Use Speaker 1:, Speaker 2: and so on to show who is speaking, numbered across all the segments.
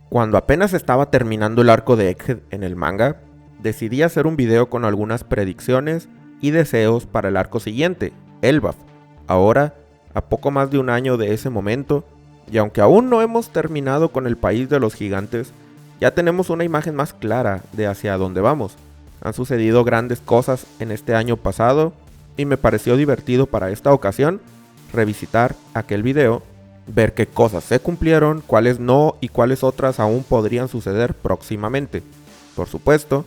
Speaker 1: Cuando apenas estaba terminando el arco de Egghead en el manga, decidí hacer un video con algunas predicciones y deseos para el arco siguiente, Elbaf. Ahora, a poco más de un año de ese momento, y aunque aún no hemos terminado con el país de los gigantes, ya tenemos una imagen más clara de hacia dónde vamos. Han sucedido grandes cosas en este año pasado y me pareció divertido para esta ocasión revisitar aquel video, ver qué cosas se cumplieron, cuáles no y cuáles otras aún podrían suceder próximamente. Por supuesto,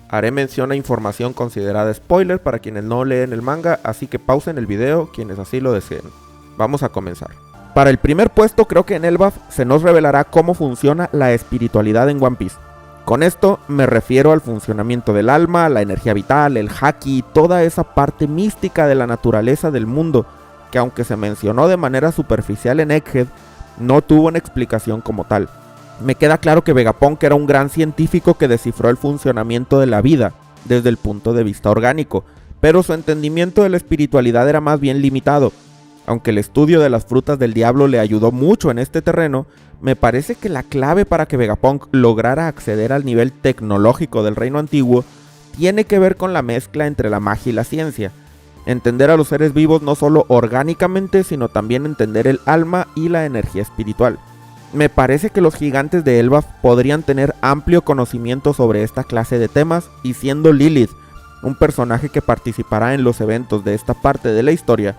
Speaker 1: haré mención a información considerada spoiler para quienes no leen el manga, así que pausen el video quienes así lo deseen. Vamos a comenzar. Para el primer puesto creo que en Elbaf se nos revelará cómo funciona la espiritualidad en One Piece. Con esto me refiero al funcionamiento del alma, la energía vital, el haki, toda esa parte mística de la naturaleza del mundo, que aunque se mencionó de manera superficial en Egghead, no tuvo una explicación como tal. Me queda claro que Vegapunk era un gran científico que descifró el funcionamiento de la vida desde el punto de vista orgánico, pero su entendimiento de la espiritualidad era más bien limitado. Aunque el estudio de las frutas del diablo le ayudó mucho en este terreno, me parece que la clave para que Vegapunk lograra acceder al nivel tecnológico del reino antiguo tiene que ver con la mezcla entre la magia y la ciencia. Entender a los seres vivos no solo orgánicamente, sino también entender el alma y la energía espiritual. Me parece que los gigantes de Elbaf podrían tener amplio conocimiento sobre esta clase de temas, y siendo Lilith un personaje que participará en los eventos de esta parte de la historia,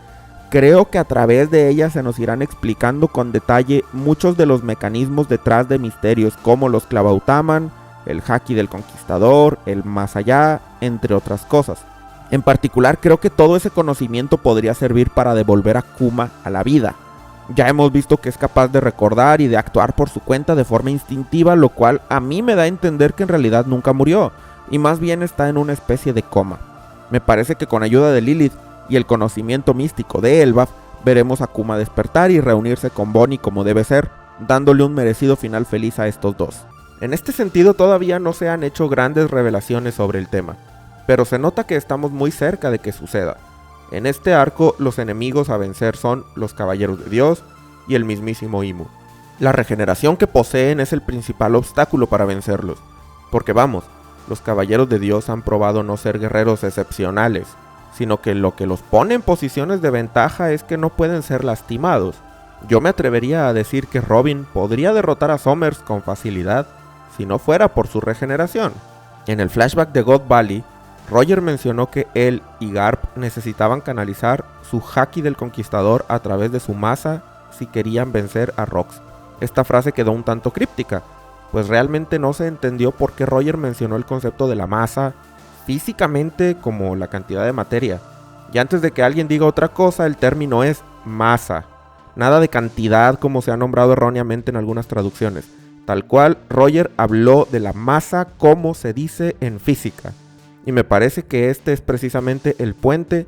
Speaker 1: creo que a través de ella se nos irán explicando con detalle muchos de los mecanismos detrás de misterios como los Clavautaman, el Haki del Conquistador, el Más Allá, entre otras cosas. En particular creo que todo ese conocimiento podría servir para devolver a Kuma a la vida. Ya hemos visto que es capaz de recordar y de actuar por su cuenta de forma instintiva, lo cual a mí me da a entender que en realidad nunca murió, y más bien está en una especie de coma. Me parece que con ayuda de Lilith y el conocimiento místico de Elbaf, veremos a Kuma despertar y reunirse con Bonnie como debe ser, dándole un merecido final feliz a estos dos. En este sentido todavía no se han hecho grandes revelaciones sobre el tema, pero se nota que estamos muy cerca de que suceda. En este arco los enemigos a vencer son los Caballeros de Dios y el mismísimo Imu. La regeneración que poseen es el principal obstáculo para vencerlos, porque vamos, los Caballeros de Dios han probado no ser guerreros excepcionales, sino que lo que los pone en posiciones de ventaja es que no pueden ser lastimados. Yo me atrevería a decir que Robin podría derrotar a Summers con facilidad si no fuera por su regeneración. En el flashback de God Valley, Roger mencionó que él y Garp necesitaban canalizar su Haki del Conquistador a través de su masa si querían vencer a Rox. Esta frase quedó un tanto críptica, pues realmente no se entendió por qué Roger mencionó el concepto de la masa físicamente como la cantidad de materia. Y antes de que alguien diga otra cosa, el término es masa, nada de cantidad como se ha nombrado erróneamente en algunas traducciones. Tal cual, Roger habló de la masa como se dice en física. Y me parece que este es precisamente el puente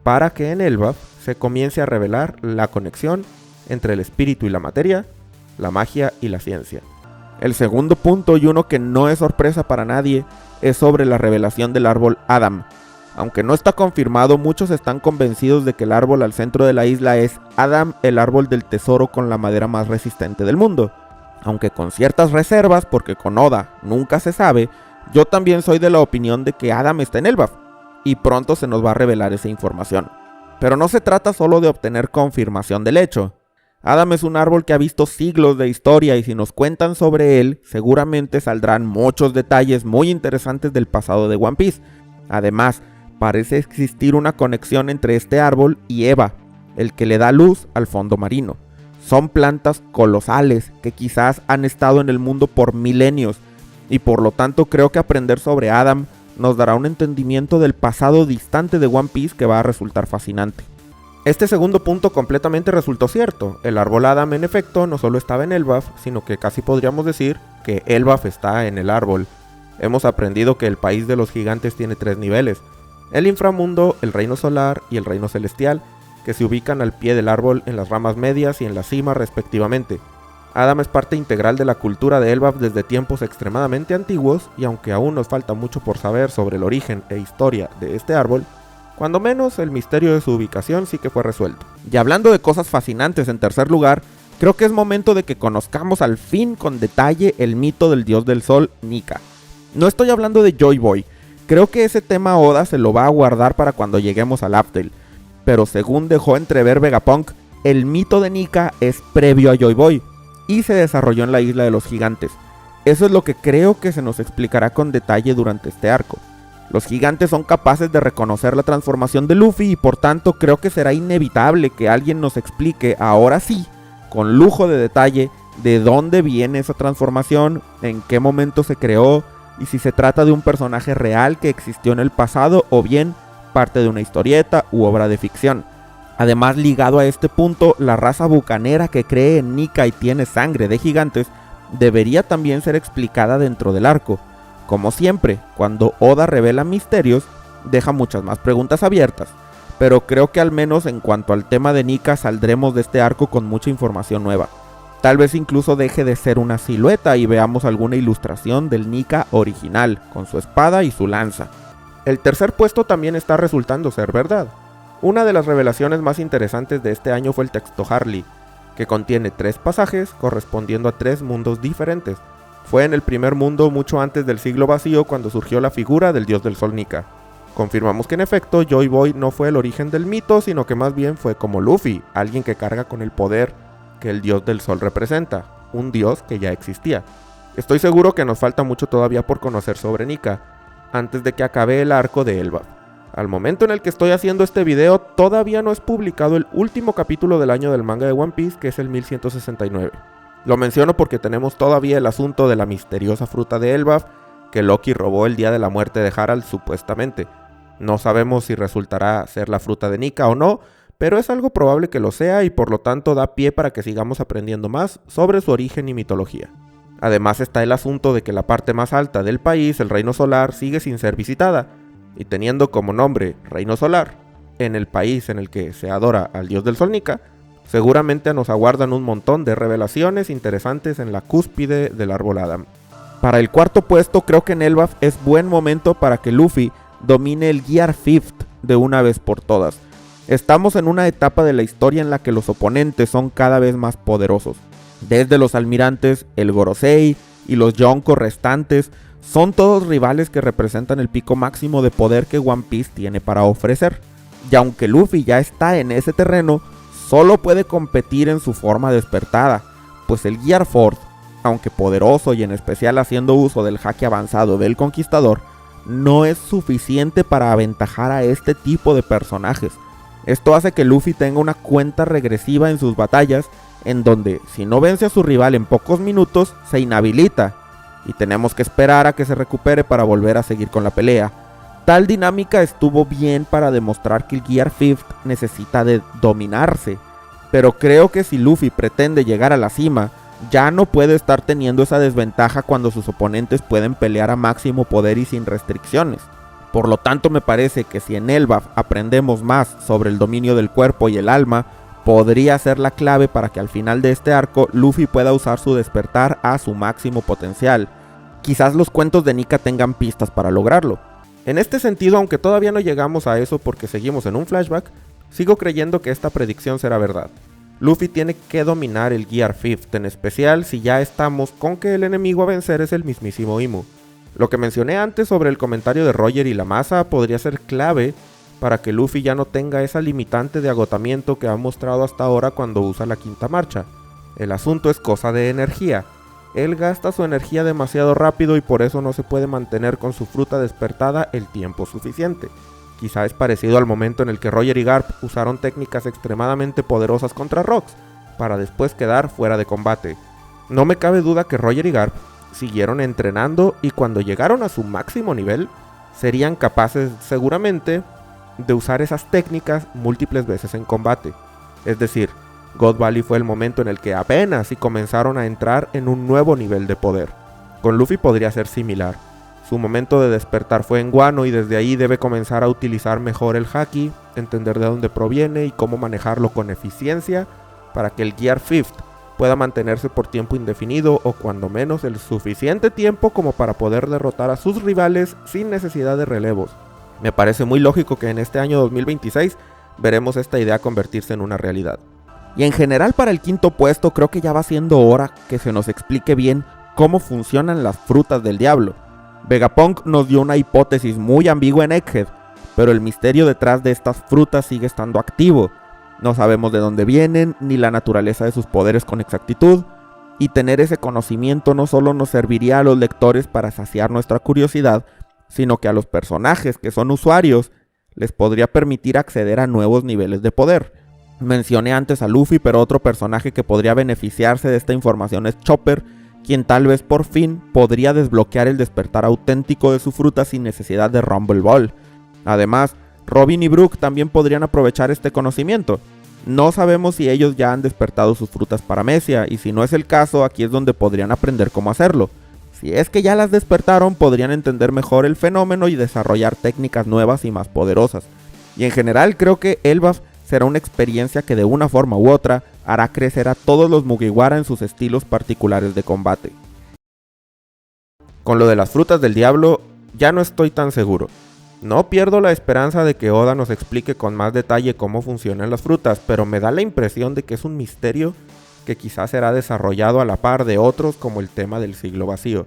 Speaker 1: para que en Elbaf se comience a revelar la conexión entre el espíritu y la materia, la magia y la ciencia. El segundo punto, y uno que no es sorpresa para nadie, es sobre la revelación del árbol Adam. Aunque no está confirmado, muchos están convencidos de que el árbol al centro de la isla es Adam, el árbol del tesoro con la madera más resistente del mundo. Aunque con ciertas reservas, porque con Oda nunca se sabe, yo también soy de la opinión de que Adam está en Elbaf, y pronto se nos va a revelar esa información. Pero no se trata solo de obtener confirmación del hecho. Adam es un árbol que ha visto siglos de historia, y si nos cuentan sobre él, seguramente saldrán muchos detalles muy interesantes del pasado de One Piece. Además, parece existir una conexión entre este árbol y Eva, el que le da luz al fondo marino. Son plantas colosales que quizás han estado en el mundo por milenios, y por lo tanto creo que aprender sobre Adam nos dará un entendimiento del pasado distante de One Piece que va a resultar fascinante. Este segundo punto completamente resultó cierto. El árbol Adam en efecto no solo estaba en Elbaf, sino que casi podríamos decir que Elbaf está en el árbol. Hemos aprendido que el país de los gigantes tiene 3 niveles: el inframundo, el reino solar y el reino celestial, que se ubican al pie del árbol en las ramas medias y en la cima respectivamente. Adam es parte integral de la cultura de Elbaf desde tiempos extremadamente antiguos, y aunque aún nos falta mucho por saber sobre el origen e historia de este árbol, cuando menos el misterio de su ubicación sí que fue resuelto. Y hablando de cosas fascinantes, en tercer lugar, Creo que es momento de que conozcamos al fin con detalle el mito del dios del sol, Nika. No estoy hablando de Joy Boy, creo que ese tema Oda se lo va a guardar para cuando lleguemos al Aftel, pero según dejó entrever Vegapunk, el mito de Nika es previo a Joy Boy y se desarrolló en la isla de los gigantes. Eso es lo que creo que se nos explicará con detalle durante este arco. Los gigantes son capaces de reconocer la transformación de Luffy y por tanto creo que será inevitable que alguien nos explique ahora sí, con lujo de detalle, de dónde viene esa transformación, en qué momento se creó y si se trata de un personaje real que existió en el pasado o bien parte de una historieta u obra de ficción. Además, ligado a este punto, la raza bucanera que cree en Nika y tiene sangre de gigantes debería también ser explicada dentro del arco. Como siempre, cuando Oda revela misterios, deja muchas más preguntas abiertas, pero creo que al menos en cuanto al tema de Nika saldremos de este arco con mucha información nueva. Tal vez incluso deje de ser una silueta y veamos alguna ilustración del Nika original, con su espada y su lanza. El tercer puesto también está resultando ser verdad. Una de las revelaciones más interesantes de este año fue el texto Harley, que contiene 3 pasajes correspondiendo a 3 mundos diferentes. Fue en el primer mundo mucho antes del siglo vacío cuando surgió la figura del dios del sol Nika. Confirmamos que en efecto Joy Boy no fue el origen del mito, sino que más bien fue como Luffy, alguien que carga con el poder que el dios del sol representa, un dios que ya existía. Estoy seguro que nos falta mucho todavía por conocer sobre Nika, antes de que acabe el arco de Elbaf. Al momento en el que estoy haciendo este video, todavía no es publicado el último capítulo del año del manga de One Piece, que es el 1169. Lo menciono porque tenemos todavía el asunto de la misteriosa fruta de Elbaf, que Loki robó el día de la muerte de Harald supuestamente. No sabemos si resultará ser la fruta de Nika o no, pero es algo probable que lo sea y por lo tanto da pie para que sigamos aprendiendo más sobre su origen y mitología. Además está el asunto de que la parte más alta del país, el Reino Solar, sigue sin ser visitada, y teniendo como nombre Reino Solar, en el país en el que se adora al dios del sol Nika, seguramente nos aguardan un montón de revelaciones interesantes en la cúspide del árbol Adam. Para el cuarto puesto creo que en Elbaf es buen momento para que Luffy domine el Gear Fifth de una vez por todas. Estamos en una etapa de la historia en la que los oponentes son cada vez más poderosos. Desde los almirantes, el Gorosei y los Yonko restantes, son todos rivales que representan el pico máximo de poder que One Piece tiene para ofrecer. Y aunque Luffy ya está en ese terreno, solo puede competir en su forma despertada, pues el Gear Fourth, aunque poderoso y en especial haciendo uso del haki avanzado del Conquistador, no es suficiente para aventajar a este tipo de personajes. Esto hace que Luffy tenga una cuenta regresiva en sus batallas, en donde si no vence a su rival en pocos minutos, se inhabilita, y tenemos que esperar a que se recupere para volver a seguir con la pelea. Tal dinámica estuvo bien para demostrar que el Gear Fifth necesita de dominarse, pero creo que si Luffy pretende llegar a la cima, ya no puede estar teniendo esa desventaja cuando sus oponentes pueden pelear a máximo poder y sin restricciones. Por lo tanto me parece que si en Elbaf aprendemos más sobre el dominio del cuerpo y el alma, podría ser la clave para que al final de este arco Luffy pueda usar su despertar a su máximo potencial. Quizás los cuentos de Nika tengan pistas para lograrlo. En este sentido, aunque todavía no llegamos a eso porque seguimos en un flashback, sigo creyendo que esta predicción será verdad. Luffy tiene que dominar el Gear Fifth, en especial si ya estamos con que el enemigo a vencer es el mismísimo Imu. Lo que mencioné antes sobre el comentario de Roger y la masa podría ser clave para que Luffy ya no tenga esa limitante de agotamiento que ha mostrado hasta ahora cuando usa la quinta marcha. El asunto es cosa de energía. Él gasta su energía demasiado rápido y por eso no se puede mantener con su fruta despertada el tiempo suficiente. Quizá es parecido al momento en el que Roger y Garp usaron técnicas extremadamente poderosas contra Rox, para después quedar fuera de combate. No me cabe duda que Roger y Garp siguieron entrenando y cuando llegaron a su máximo nivel, serían capaces seguramente de usar esas técnicas múltiples veces en combate. Es decir, God Valley fue el momento en el que apenas si comenzaron a entrar en un nuevo nivel de poder. Con Luffy podría ser similar. Su momento de despertar fue en Guano y desde ahí debe comenzar a utilizar mejor el haki, entender de dónde proviene y cómo manejarlo con eficiencia para que el Gear Fifth pueda mantenerse por tiempo indefinido o cuando menos el suficiente tiempo como para poder derrotar a sus rivales sin necesidad de relevos. Me parece muy lógico que en este año 2026 veremos esta idea convertirse en una realidad. Y en general para el quinto puesto creo que ya va siendo hora que se nos explique bien cómo funcionan las frutas del diablo. Vegapunk nos dio una hipótesis muy ambigua en Egghead, pero el misterio detrás de estas frutas sigue estando activo. No sabemos de dónde vienen, ni la naturaleza de sus poderes con exactitud, y tener ese conocimiento no solo nos serviría a los lectores para saciar nuestra curiosidad, sino que a los personajes que son usuarios les podría permitir acceder a nuevos niveles de poder. Mencioné antes a Luffy, pero otro personaje que podría beneficiarse de esta información es Chopper, quien tal vez por fin podría desbloquear el despertar auténtico de su fruta sin necesidad de Rumble Ball. Además, Robin y Brook también podrían aprovechar este conocimiento. No sabemos si ellos ya han despertado sus frutas paramecia, y si no es el caso, aquí es donde podrían aprender cómo hacerlo. Si es que ya las despertaron, podrían entender mejor el fenómeno y desarrollar técnicas nuevas y más poderosas. Y en general creo que Elbaf será una experiencia que de una forma u otra hará crecer a todos los Mugiwara en sus estilos particulares de combate. Con lo de las frutas del diablo, ya no estoy tan seguro. No pierdo la esperanza de que Oda nos explique con más detalle cómo funcionan las frutas, pero me da la impresión de que es un misterio que quizás será desarrollado a la par de otros como el tema del siglo vacío,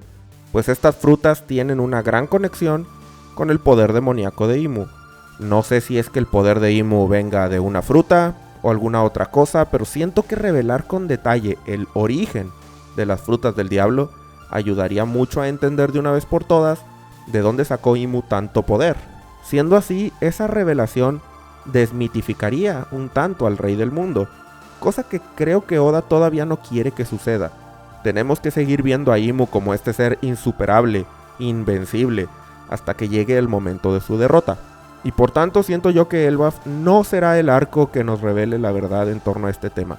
Speaker 1: pues estas frutas tienen una gran conexión con el poder demoníaco de Imu. No sé si es que el poder de Imu venga de una fruta o alguna otra cosa, pero siento que revelar con detalle el origen de las frutas del diablo ayudaría mucho a entender de una vez por todas de dónde sacó Imu tanto poder. Siendo así, esa revelación desmitificaría un tanto al rey del mundo, cosa que creo que Oda todavía no quiere que suceda. Tenemos que seguir viendo a Imu como este ser insuperable, invencible, hasta que llegue el momento de su derrota. Y por tanto siento yo que Elbaf no será el arco que nos revele la verdad en torno a este tema.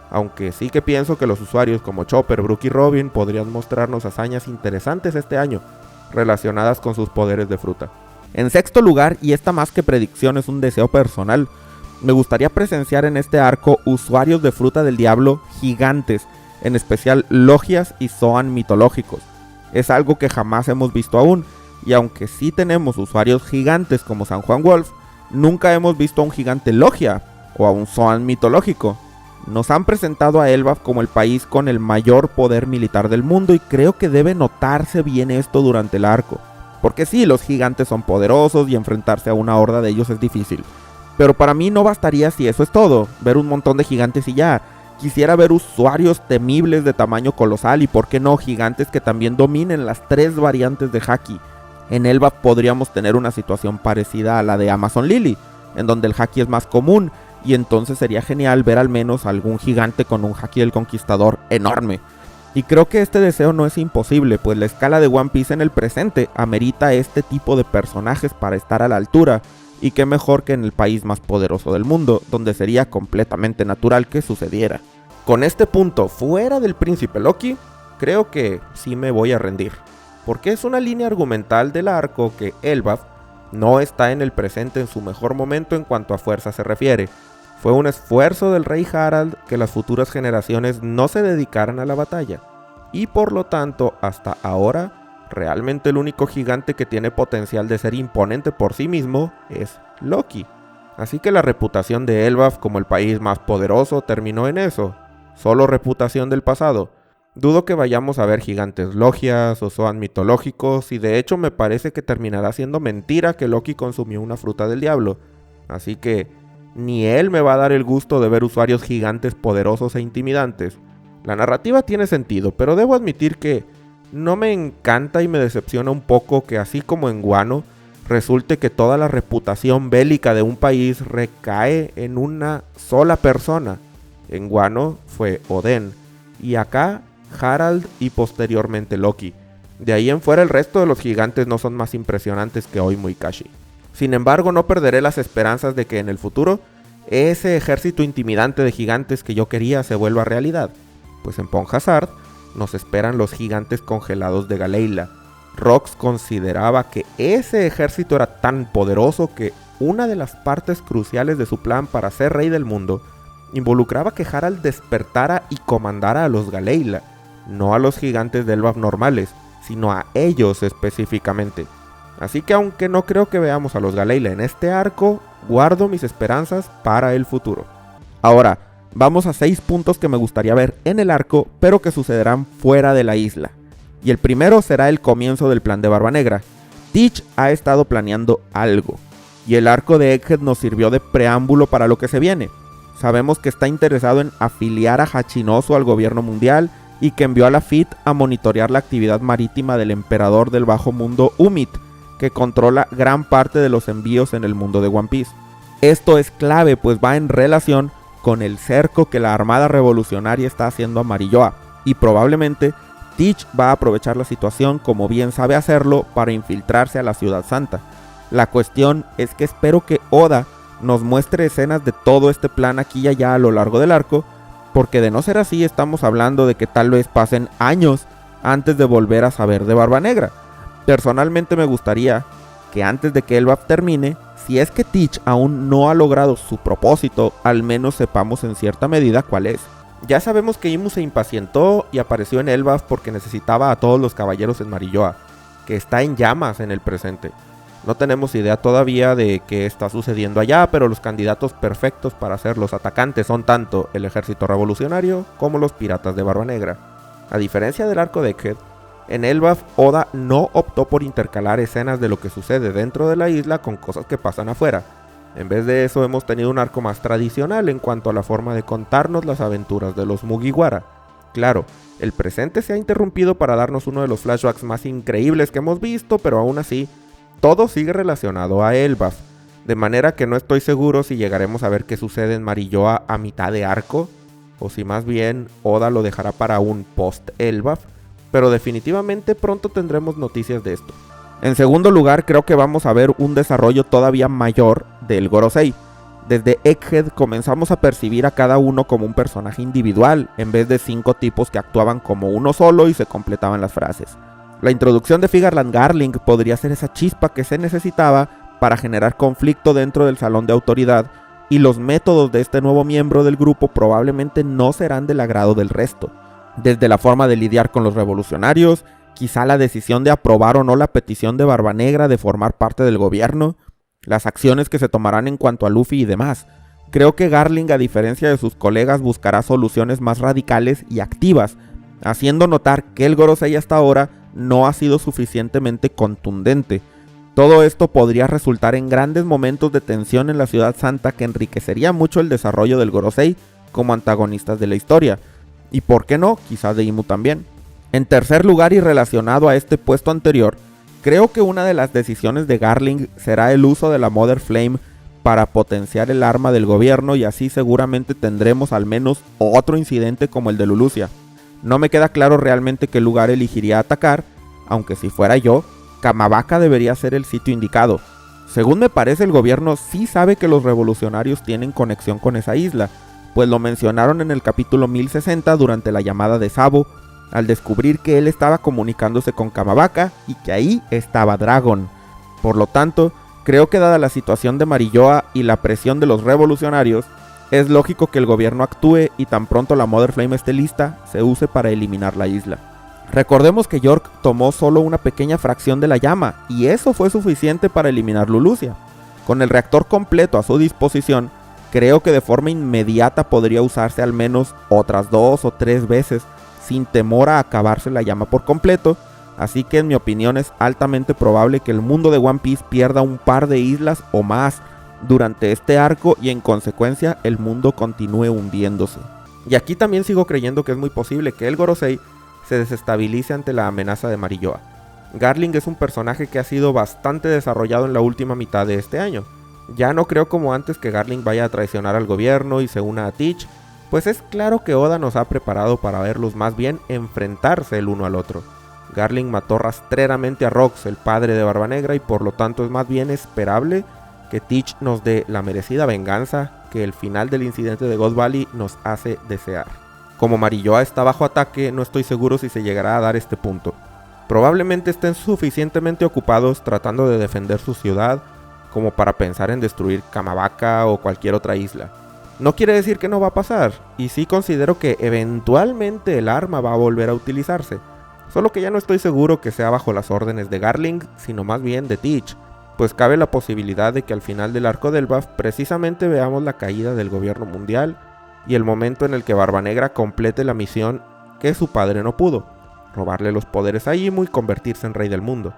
Speaker 1: Aunque sí que pienso que los usuarios como Chopper, Brook y Robin podrían mostrarnos hazañas interesantes este año, relacionadas con sus poderes de fruta. En sexto lugar, y esta más que predicción es un deseo personal, me gustaría presenciar en este arco usuarios de fruta del diablo gigantes, en especial logias y zoan mitológicos. Es algo que jamás hemos visto aún, y aunque sí tenemos usuarios gigantes como San Juan Wolf, nunca hemos visto a un gigante logia o a un zoan mitológico. Nos han presentado a Elbaf como el país con el mayor poder militar del mundo, y creo que debe notarse bien esto durante el arco. Porque sí, los gigantes son poderosos y enfrentarse a una horda de ellos es difícil. Pero para mí no bastaría si eso es todo, ver un montón de gigantes y ya. Quisiera ver usuarios temibles de tamaño colosal y por qué no gigantes que también dominen las 3 variantes de Haki. En Elbaf podríamos tener una situación parecida a la de Amazon Lily, en donde el Haki es más común, y entonces sería genial ver al menos algún gigante con un Haki del Conquistador enorme. Y creo que este deseo no es imposible, pues la escala de One Piece en el presente amerita este tipo de personajes para estar a la altura, y qué mejor que en el país más poderoso del mundo, donde sería completamente natural que sucediera. Con este punto fuera del príncipe Loki, creo que sí me voy a rendir, porque es una línea argumental del arco que Elbaf no está en el presente en su mejor momento en cuanto a fuerza se refiere. Fue un esfuerzo del rey Harald que las futuras generaciones no se dedicaran a la batalla, y por lo tanto hasta ahora realmente el único gigante que tiene potencial de ser imponente por sí mismo es Loki. Así que la reputación de Elbaf como el país más poderoso terminó en eso, solo reputación del pasado. Dudo que vayamos a ver gigantes logias o zoan mitológicos, y de hecho me parece que terminará siendo mentira que Loki consumió una fruta del diablo. Así que ni él me va a dar el gusto de ver usuarios gigantes poderosos e intimidantes. La narrativa tiene sentido, pero debo admitir que no me encanta y me decepciona un poco que así como en Wano, resulte que toda la reputación bélica de un país recae en una sola persona. En Wano fue Oden, y acá Harald y posteriormente Loki. De ahí en fuera el resto de los gigantes no son más impresionantes que Oi Muikashi. Sin embargo, no perderé las esperanzas de que en el futuro ese ejército intimidante de gigantes que yo quería se vuelva realidad, pues en Pon Hazard nos esperan los gigantes congelados de Galeila. Rox consideraba que ese ejército era tan poderoso que una de las partes cruciales de su plan para ser rey del mundo involucraba que Harald despertara y comandara a los Galeila, no a los gigantes de Elbaf normales, sino a ellos específicamente. Así que aunque no creo que veamos a los Galeila en este arco, guardo mis esperanzas para el futuro. Ahora, Vamos a 6 puntos que me gustaría ver en el arco, pero que sucederán fuera de la isla. Y el primero será el comienzo del plan de Barba Negra. Teach ha estado planeando algo, y el arco de Egghead nos sirvió de preámbulo para lo que se viene. Sabemos que está interesado en afiliar a Hachinosu al gobierno mundial y que envió a la FIT a monitorear la actividad marítima del emperador del bajo mundo Umit, que controla gran parte de los envíos en el mundo de One Piece. Esto es clave, pues va en relación con el cerco que la Armada Revolucionaria está haciendo a Marilloa, y probablemente Teach va a aprovechar la situación, como bien sabe hacerlo, para infiltrarse a la Ciudad Santa. La cuestión es que espero que Oda nos muestre escenas de todo este plan aquí y allá a lo largo del arco, porque de no ser así estamos hablando de que tal vez pasen años antes de volver a saber de Barba Negra. Personalmente me gustaría que antes de que Elbaf termine, si es que Teach aún no ha logrado su propósito, al menos sepamos en cierta medida cuál es. Ya sabemos que Imu se impacientó y apareció en Elbaf porque necesitaba a todos los caballeros en Marilloa, que está en llamas en el presente. No tenemos idea todavía de qué está sucediendo allá, pero los candidatos perfectos para ser los atacantes son tanto el ejército revolucionario como los piratas de Barba Negra. A diferencia del arco de Egghead, en Elbaf Oda no optó por intercalar escenas de lo que sucede dentro de la isla con cosas que pasan afuera. En vez de eso hemos tenido un arco más tradicional en cuanto a la forma de contarnos las aventuras de los Mugiwara. Claro, el presente se ha interrumpido para darnos uno de los flashbacks más increíbles que hemos visto, pero aún así, todo sigue relacionado a Elbaf, de manera que no estoy seguro si llegaremos a ver qué sucede en Marilloa a mitad de arco, o si más bien Oda lo dejará para un post-Elbaf, pero definitivamente pronto tendremos noticias de esto. En segundo lugar, creo que vamos a ver un desarrollo todavía mayor del Gorosei. Desde Egghead comenzamos a percibir a cada uno como un personaje individual, en vez de 5 tipos que actuaban como uno solo y se completaban las frases. La introducción de Figarland Garling podría ser esa chispa que se necesitaba para generar conflicto dentro del salón de autoridad, y los métodos de este nuevo miembro del grupo probablemente no serán del agrado del resto. Desde la forma de lidiar con los revolucionarios, quizá la decisión de aprobar o no la petición de Barba Negra de formar parte del gobierno, las acciones que se tomarán en cuanto a Luffy y demás. Creo que Garling, a diferencia de sus colegas, buscará soluciones más radicales y activas, haciendo notar que el Gorosei hasta ahora no ha sido suficientemente contundente. Todo esto podría resultar en grandes momentos de tensión en la Ciudad Santa que enriquecería mucho el desarrollo del Gorosei como antagonistas de la historia, y por qué no, quizás de Imu también. En tercer lugar, y relacionado a este puesto anterior, creo que una de las decisiones de Garling será el uso de la Mother Flame para potenciar el arma del gobierno, y así seguramente tendremos al menos otro incidente como el de Lulusia. No me queda claro realmente qué lugar elegiría atacar, aunque si fuera yo, Kamabaka debería ser el sitio indicado. Según me parece, el gobierno sí sabe que los revolucionarios tienen conexión con esa isla, pues lo mencionaron en el capítulo 1060 durante la llamada de Sabo, al descubrir que él estaba comunicándose con Kamabaka y que ahí estaba Dragon. Por lo tanto, creo que dada la situación de Marilloa y la presión de los revolucionarios, es lógico que el gobierno actúe y tan pronto la Mother Flame esté lista, se use para eliminar la isla. Recordemos que York tomó solo una pequeña fracción de la llama, y eso fue suficiente para eliminar Lulusia. Con el reactor completo a su disposición, creo que de forma inmediata podría usarse al menos otras 2 o 3 veces, sin temor a acabarse la llama por completo, así que en mi opinión es altamente probable que el mundo de One Piece pierda un par de islas o más durante este arco, y en consecuencia el mundo continúe hundiéndose. Y aquí también sigo creyendo que es muy posible que el Gorosei se desestabilice ante la amenaza de Marilloa. Garling es un personaje que ha sido bastante desarrollado en la última mitad de este año. Ya no creo como antes que Garling vaya a traicionar al gobierno y se una a Teach, pues es claro que Oda nos ha preparado para verlos más bien enfrentarse el uno al otro. Garling mató rastreramente a Rox, el padre de Barba Negra, y por lo tanto es más bien esperable que Teach nos dé la merecida venganza que el final del incidente de God Valley nos hace desear. Como Marilloa está bajo ataque, no estoy seguro si se llegará a dar este punto. Probablemente estén suficientemente ocupados tratando de defender su ciudad como para pensar en destruir Kamabaka o cualquier otra isla. No quiere decir que no va a pasar, y sí considero que eventualmente el arma va a volver a utilizarse, solo que ya no estoy seguro que sea bajo las órdenes de Garling, sino más bien de Teach, pues cabe la posibilidad de que al final del arco del Elbaf precisamente veamos la caída del gobierno mundial y el momento en el que Barba Negra complete la misión que su padre no pudo, robarle los poderes a Imu y convertirse en rey del mundo.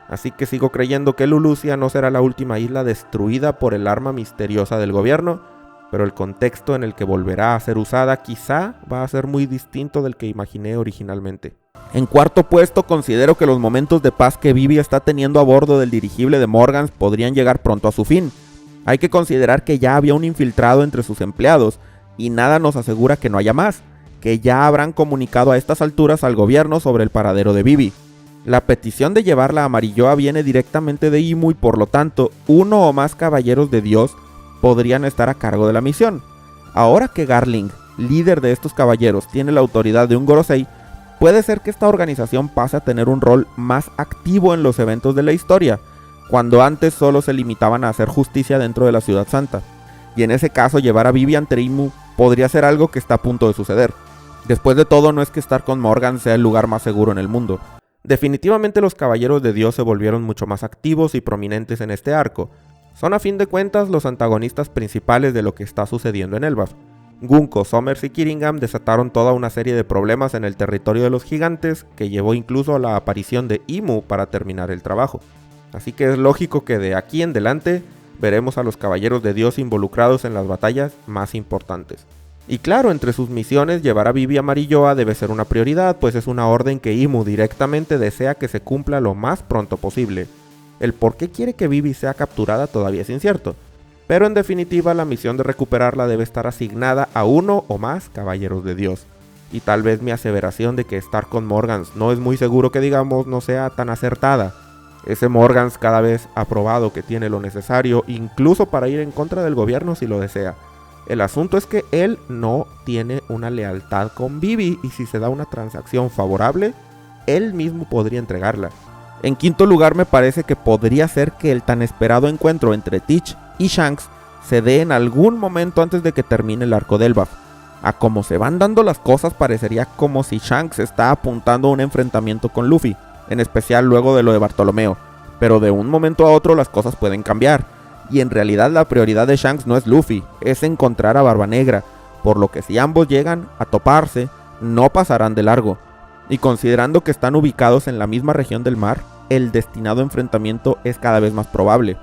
Speaker 1: Así que sigo creyendo que Lulusia no será la última isla destruida por el arma misteriosa del gobierno, pero el contexto en el que volverá a ser usada quizá va a ser muy distinto del que imaginé originalmente. En cuarto puesto, considero que los momentos de paz que Vivi está teniendo a bordo del dirigible de Morgans podrían llegar pronto a su fin. Hay que considerar que ya había un infiltrado entre sus empleados, y nada nos asegura que no haya más, que ya habrán comunicado a estas alturas al gobierno sobre el paradero de Vivi. La petición de llevarla a Marilloa viene directamente de Imu y por lo tanto, uno o más caballeros de Dios podrían estar a cargo de la misión. Ahora que Garling, líder de estos caballeros, tiene la autoridad de un Gorosei, puede ser que esta organización pase a tener un rol más activo en los eventos de la historia, cuando antes solo se limitaban a hacer justicia dentro de la Ciudad Santa. Y en ese caso llevar a Vivi ante Imu podría ser algo que está a punto de suceder. Después de todo, no es que estar con Morgan sea el lugar más seguro en el mundo. Definitivamente los Caballeros de Dios se volvieron mucho más activos y prominentes en este arco. Son a fin de cuentas los antagonistas principales de lo que está sucediendo en Elbaf. Gunko, Somers y Kiringham desataron toda una serie de problemas en el territorio de los gigantes que llevó incluso a la aparición de Imu para terminar el trabajo. Así que es lógico que de aquí en adelante veremos a los Caballeros de Dios involucrados en las batallas más importantes. Y claro, entre sus misiones llevar a Vivi a Marilloa debe ser una prioridad, pues es una orden que Imu directamente desea que se cumpla lo más pronto posible. El por qué quiere que Vivi sea capturada todavía es incierto, pero en definitiva la misión de recuperarla debe estar asignada a uno o más Caballeros de Dios. Y tal vez mi aseveración de que estar con Morgans no es muy seguro que digamos no sea tan acertada. Ese Morgans cada vez ha probado que tiene lo necesario, incluso para ir en contra del gobierno si lo desea. El asunto es que él no tiene una lealtad con Vivi y si se da una transacción favorable, él mismo podría entregarla. En quinto lugar, me parece que podría ser que el tan esperado encuentro entre Teach y Shanks se dé en algún momento antes de que termine el arco de Elbaf. A como se van dando las cosas, parecería como si Shanks está apuntando a un enfrentamiento con Luffy, en especial luego de lo de Bartolomeo, pero de un momento a otro las cosas pueden cambiar. Y en realidad la prioridad de Shanks no es Luffy, es encontrar a Barba Negra, por lo que si ambos llegan a toparse, no pasarán de largo. Y considerando que están ubicados en la misma región del mar, el destinado enfrentamiento es cada vez más probable.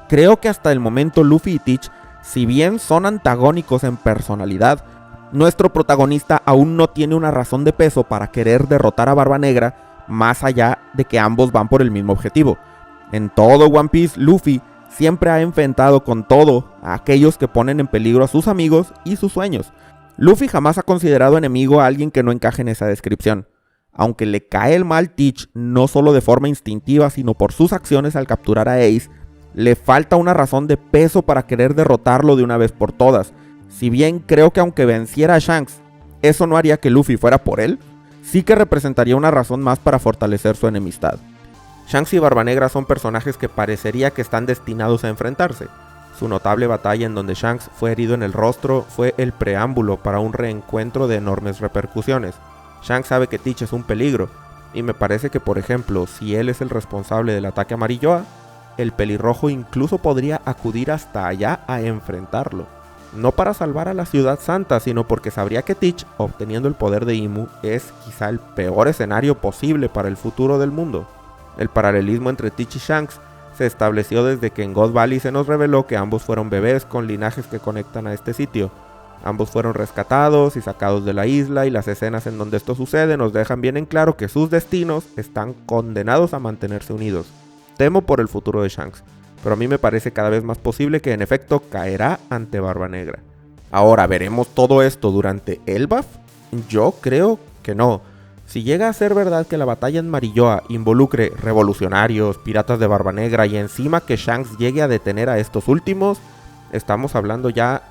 Speaker 1: Creo que hasta el momento Luffy y Teach, si bien son antagónicos en personalidad, nuestro protagonista aún no tiene una razón de peso para querer derrotar a Barba Negra, más allá de que ambos van por el mismo objetivo. En todo One Piece, Luffy siempre ha enfrentado con todo a aquellos que ponen en peligro a sus amigos y sus sueños. Luffy jamás ha considerado enemigo a alguien que no encaje en esa descripción. Aunque le cae el mal Teach no solo de forma instintiva sino por sus acciones al capturar a Ace, le falta una razón de peso para querer derrotarlo de una vez por todas. Si bien creo que aunque venciera a Shanks, eso no haría que Luffy fuera por él, sí que representaría una razón más para fortalecer su enemistad. Shanks y Barba Negra son personajes que parecería que están destinados a enfrentarse. Su notable batalla en donde Shanks fue herido en el rostro fue el preámbulo para un reencuentro de enormes repercusiones. Shanks sabe que Teach es un peligro, y me parece que por ejemplo, si él es el responsable del ataque a Marilloa, el pelirrojo incluso podría acudir hasta allá a enfrentarlo. No para salvar a la Ciudad Santa, sino porque sabría que Teach, obteniendo el poder de Imu, es quizá el peor escenario posible para el futuro del mundo. El paralelismo entre Teach y Shanks se estableció desde que en God Valley se nos reveló que ambos fueron bebés con linajes que conectan a este sitio. Ambos fueron rescatados y sacados de la isla y las escenas en donde esto sucede nos dejan bien en claro que sus destinos están condenados a mantenerse unidos. Temo por el futuro de Shanks, pero a mí me parece cada vez más posible que en efecto caerá ante Barba Negra. Ahora, ¿veremos todo esto durante Elbaf? Yo creo que no. Si llega a ser verdad que la batalla en Marilloa involucre revolucionarios, piratas de Barba Negra y encima que Shanks llegue a detener a estos últimos, estamos hablando ya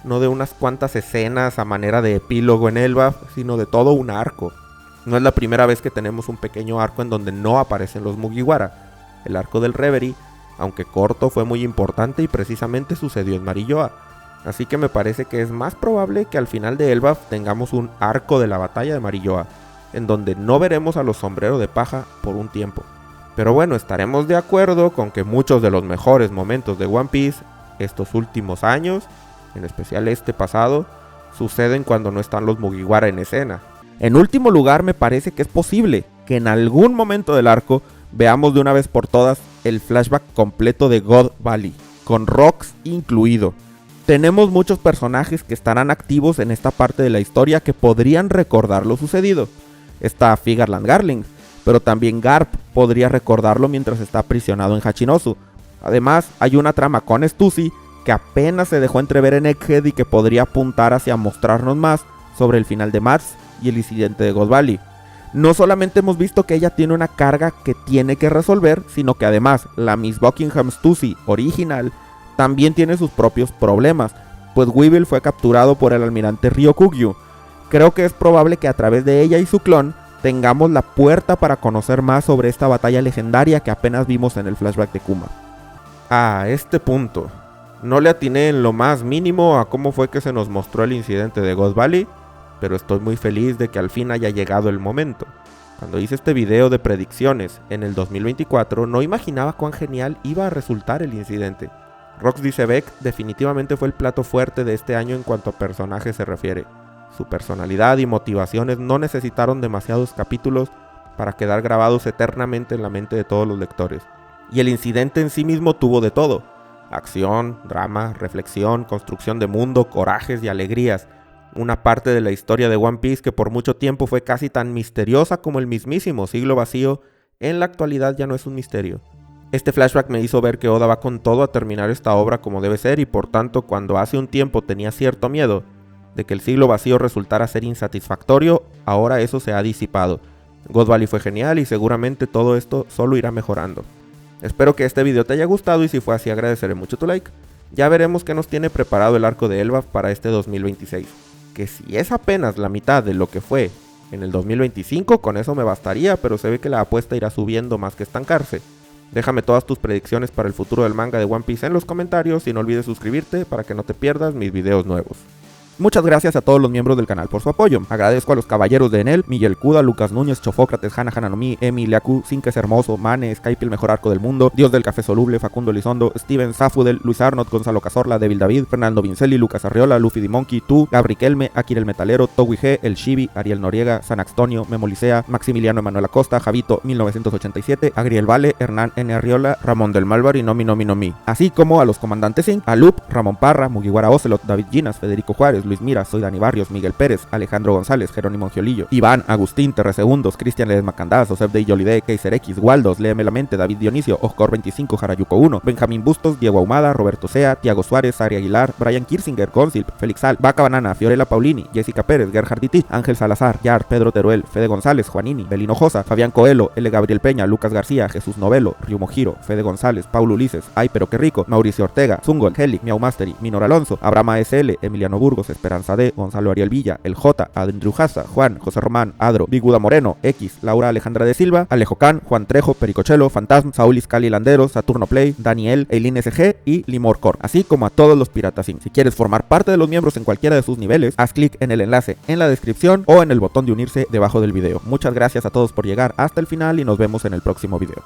Speaker 1: no de unas cuantas escenas a manera de epílogo en Elbaf, sino de todo un arco. No es la primera vez que tenemos un pequeño arco en donde no aparecen los Mugiwara. El arco del Reverie, aunque corto, fue muy importante y precisamente sucedió en Marilloa. Así que me parece que es más probable que al final de Elbaf tengamos un arco de la batalla de Marilloa, en donde no veremos a los Sombrero de Paja por un tiempo. Pero bueno, estaremos de acuerdo con que muchos de los mejores momentos de One Piece estos últimos años, en especial este pasado, suceden cuando no están los Mugiwara en escena. En último lugar, me parece que es posible que en algún momento del arco veamos de una vez por todas el flashback completo de God Valley, con Rox incluido. Tenemos muchos personajes que estarán activos en esta parte de la historia que podrían recordar lo sucedido. Está Figarland Garling, pero también Garp podría recordarlo mientras está aprisionado en Hachinosu. Además, hay una trama con Stussy que apenas se dejó entrever en Egghead y que podría apuntar hacia mostrarnos más sobre el final de Mars y el incidente de God Valley. No solamente hemos visto que ella tiene una carga que tiene que resolver, sino que además la Miss Buckingham Stussy original también tiene sus propios problemas, pues Weevil fue capturado por el almirante Ryokugyu. Creo que es probable que a través de ella y su clon tengamos la puerta para conocer más sobre esta batalla legendaria que apenas vimos en el flashback de Kuma. A este punto, no le atiné en lo más mínimo a cómo fue que se nos mostró el incidente de God Valley, pero estoy muy feliz de que al fin haya llegado el momento. Cuando hice este video de predicciones en el 2024, no imaginaba cuán genial iba a resultar el incidente. Rox Diesebek definitivamente fue el plato fuerte de este año en cuanto a personaje se refiere. Su personalidad y motivaciones no necesitaron demasiados capítulos para quedar grabados eternamente en la mente de todos los lectores. Y el incidente en sí mismo tuvo de todo: acción, drama, reflexión, construcción de mundo, corajes y alegrías. Una parte de la historia de One Piece que por mucho tiempo fue casi tan misteriosa como el mismísimo Siglo Vacío, en la actualidad ya no es un misterio. Este flashback me hizo ver que Oda va con todo a terminar esta obra como debe ser, y por tanto, cuando hace un tiempo tenía cierto miedo de que el Siglo Vacío resultara ser insatisfactorio, ahora eso se ha disipado. God Valley fue genial y seguramente todo esto solo irá mejorando. Espero que este video te haya gustado y si fue así agradeceré mucho tu like. Ya veremos qué nos tiene preparado el arco de Elbaf para este 2026. Que si es apenas la mitad de lo que fue en el 2025, con eso me bastaría, pero se ve que la apuesta irá subiendo más que estancarse. Déjame todas tus predicciones para el futuro del manga de One Piece en los comentarios y no olvides suscribirte para que no te pierdas mis videos nuevos. Muchas gracias a todos los miembros del canal por su apoyo. Agradezco a los caballeros de Enel, Miguel Kuda, Lucas Núñez, Chofócrates, Hana Hananomi, Emi, Liaku, Sinques Hermoso, Mane, Skype el mejor arco del mundo, Dios del Café Soluble, Facundo Elizondo, Steven Zafudel, Luis Arnott, Gonzalo Cazorla, Devil David, Fernando Vincelli, Lucas Arriola, Luffy Dimonki, tú, Gabri Kelme, Akira el Metalero, Towi G, El Shibi, Ariel Noriega, Sanaxtonio, Memo Licea, Maximiliano Emanuel Acosta, Javito 1987, Agriel Vale, Hernán N. Arriola, Ramón del Malvar y Nomi. Así como a los comandantes Zinc, a Loop, Ramón Parra, Mugiwara Ocelot, David Ginas, Federico Juárez, Luis Mira, Soy Dani Barrios, Miguel Pérez, Alejandro González, Jerónimo Angiolillo, Iván, Agustín, Terresegundos, Cristian Ledesma Candás, Josef de Yolide, Kaiser X, Waldos, Léeme la Mente, David Dionisio, Oscor 25, Jarayuco 1, Benjamín Bustos, Diego Ahumada, Roberto Sea, Tiago Suárez, Ari Aguilar, Brian Kirsinger, Gonzil, Félix Sal, Vaca Banana, Fiorella Paulini, Jessica Pérez, Gerhard Diti, Ángel Salazar, Yar, Pedro Teruel, Fede González, Juanini, Belino Josa, Fabián Coelho, L. Gabriel Peña, Lucas García, Jesús Novelo, Ryumo Giro, Fede González, Paulo Ulises, Ay pero qué rico, Mauricio Ortega, Zungol, Helic, Miau Mastery, Minor Alonso, Abraham ASL, Emiliano Burgos, Esperanza D, Gonzalo Ariel Villa, El J, Andrew Haza, Juan, José Román, Adro, Biguda Moreno, X, Laura Alejandra de Silva, Alejo Can, Juan Trejo, Pericochelo, Fantasma, Saúl Iscali Landeros, Saturno Play, Daniel, Eileen SG y Limor Cor, así como a todos los Piratas Inc. Si quieres formar parte de los miembros en cualquiera de sus niveles, haz clic en el enlace en la descripción o en el botón de unirse debajo del video. Muchas gracias a todos por llegar hasta el final y nos vemos en el próximo video.